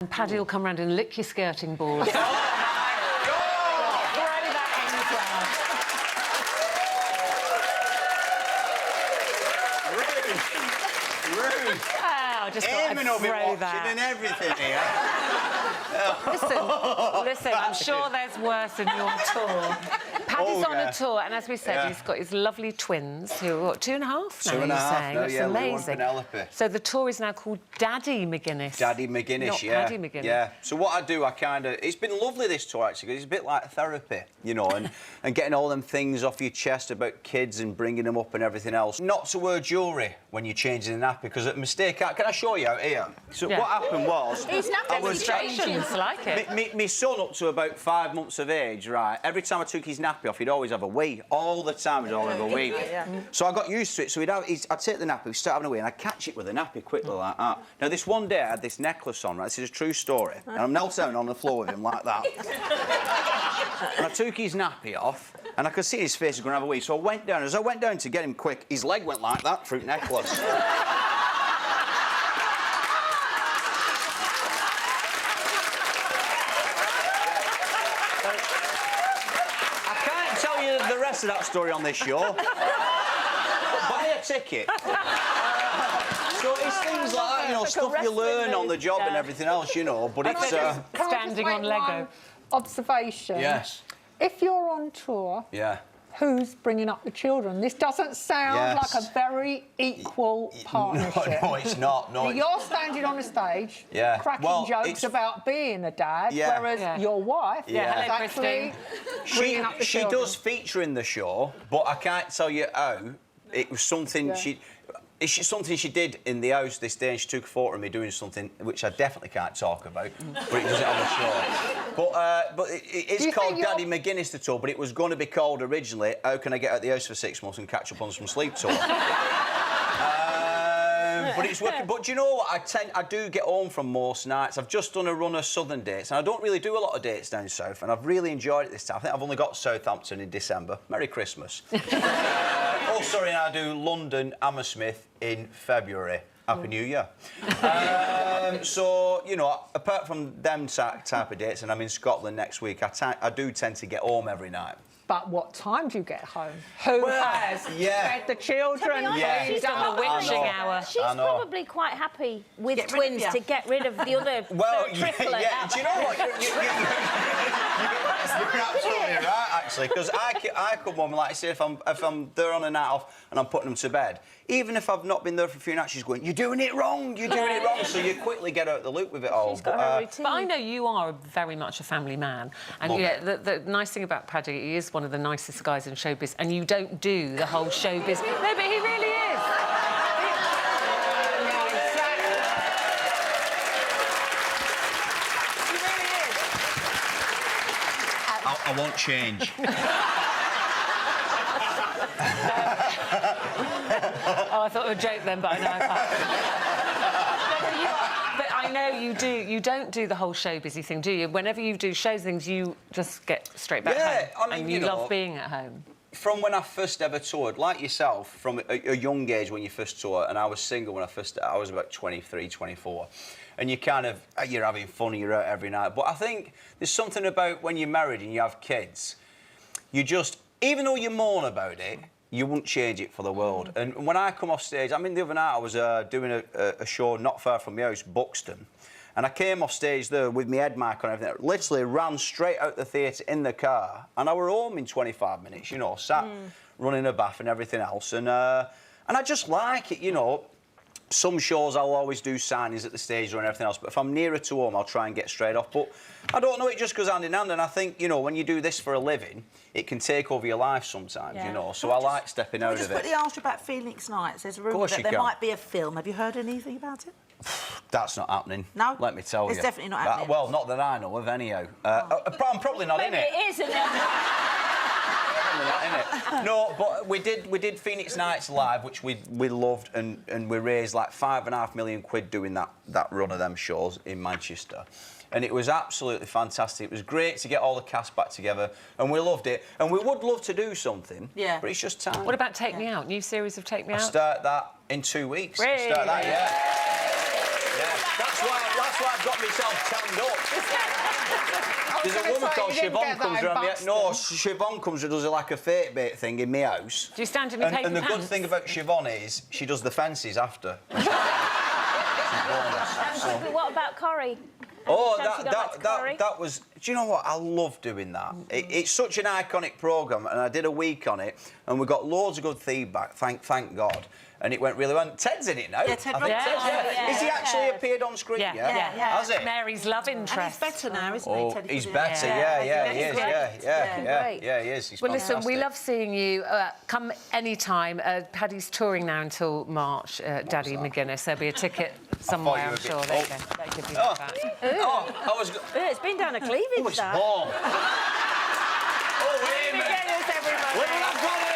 And Paddy will come round and lick your skirting board. Oh, just Eamon will be watching that. and everything here. Listen, I'm sure there's worse in your tour. Paddy's on a tour, and as we said, he's got his lovely twins, who are, what, 2.5 now, 2.5 now, That's yeah, amazing. Penelope. So the tour is now called Daddy McGuinness. Daddy McGuinness, Not yeah. Paddy McGuinness. Yeah. So what I do, I kind of... It's been lovely, this tour, actually, 'cause it's a bit like therapy, you know, and getting all them things off your chest about kids and bringing them up and everything else. Not to wear jewellery when you're changing the nappy, because a mistake... Can I show you out here? So what happened was... He's demonstrations, like it. My son, up to about 5 months of age, right, every time I took his nappy off, he'd always have a wee. All the time he'd always have a wee. So I got used to it. So I'd take the nappy, we'd start having a wee, and I'd catch it with a nappy quickly like that. Now, this one day, I had this necklace on, right? This is a true story. And I'm knelt down on the floor with him like that. And I took his nappy off, and I could see his face was going to have a wee. So I went down. As I went down to get him quick, his leg went like that, fruit necklace. The rest of that story on this show. Buy a ticket. So it's things like that, you know, stuff you learn on the job and everything else, you know, but it's... Standing on Lego. Observation. Yes. If you're on tour... Yeah. Who's bringing up the children? This doesn't sound like a very equal partnership. No, it's not. No, you're standing on a stage, cracking jokes about being a dad, whereas your wife is actually bringing up the children. She does feature in the show, but I can't tell you how. It was something It's something she did in the house this day, and she took a photo of me doing something which I definitely can't talk about, but it does it on the show. But it's called Daddy McGuinness the tour, but it was going to be called originally How Can I Get Out the House for 6 months and Catch Up on Some Sleep tour. But it's working. But do you know what? I do get home from most nights. I've just done a run of southern dates, and I don't really do a lot of dates down south, and I've really enjoyed it this time. I think I've only got Southampton in December. Merry Christmas. Oh, sorry, and I do London, Hammersmith in February. Happy New Year. So, you know, apart from them type of dates, and I'm in Scotland next week, I do tend to get home every night. But what time do you get home? Who has fed the children? She's done the witching hour. She's probably quite happy with twins to get rid of the other triplet. Yeah. Do you know what? You're absolutely right, actually, because I come home, like I say, if I'm there on a night off and I'm putting them to bed, even if I've not been there for a few nights, she's going, "You're doing it wrong, you're doing it wrong." So you quickly get out the loop with it all. She's got her routine. But I know you are very much a family man, and the nice thing about Paddy, he is one of the nicest guys in showbiz, and you don't do the whole showbiz. No, but he really is. He really is. I won't change. Oh, I thought it was a joke then, but I know I can't. But I know you do. You don't do the whole showbizy thing, do you? Whenever you do shows things, you just get straight back home. I mean, and you love being at home. From when I first ever toured, like yourself, from a young age when you first toured, and I was single when I was about 23, 24, and you're having fun, you're out every night. But I think there's something about when you're married and you have kids, you just, even though you moan about it, you wouldn't change it for the world. And when I come off stage, I mean, the other night I was doing a show not far from my house, Buxton, and I came off stage there with my head mic on and everything. Literally ran straight out the theatre in the car, and I were home in 25 minutes, you know, sat running a bath and everything else. And I just like it, you know. Some shows I'll always do signings at the stage or everything else, but if I'm nearer to home, I'll try and get straight off. But I don't know, it just goes hand in hand, and I think, you know, when you do this for a living, it can take over your life sometimes, you know, so I like stepping out of it. Just quickly ask you about Phoenix Nights. There's a rumour that there might be a film. Have you heard anything about it? That's not happening. No? Let me tell you. It's definitely not happening. Well, not that I know of, anyhow. I'm probably not in it. It is, isn't it? No, but we did Phoenix Nights live, which we loved, and we raised like £5.5 million doing that run of them shows in Manchester. And it was absolutely fantastic. It was great to get all the cast back together, and we loved it. And we would love to do something, but it's just time. What about Take Me Out? New series of Take Me Out? I start that in 2 weeks. Really? Start that, yeah. That's why I've got myself tanned up. There's a woman called Siobhan comes around me. No, Siobhan comes and does like a fake bait thing in my house. Do you stand in your paper And the pants? good thing about Siobhan is she does the fences after. But what about Corrie? Oh, that was... Do you know what? I love doing that. It's such an iconic programme, and I did a week on it, and we got loads of good feedback, thank God. And it went really well. Ted's in it now. Yeah, Ted. Has he actually appeared on screen? Yeah. Has it? Mary's love interest. And he's better now, isn't he, Teddy? He's better, yeah, he is, yeah, he is. He's well, listen, we fantastic. love seeing you. Come any time. Paddy's touring now until March, Daddy McGuinness. There'll be a ticket somewhere, I'm sure. There you go. That could be that. I was... It's been down a cleavage, Oh, it's that. warm. Daddy McGuinness, everybody. I've got it!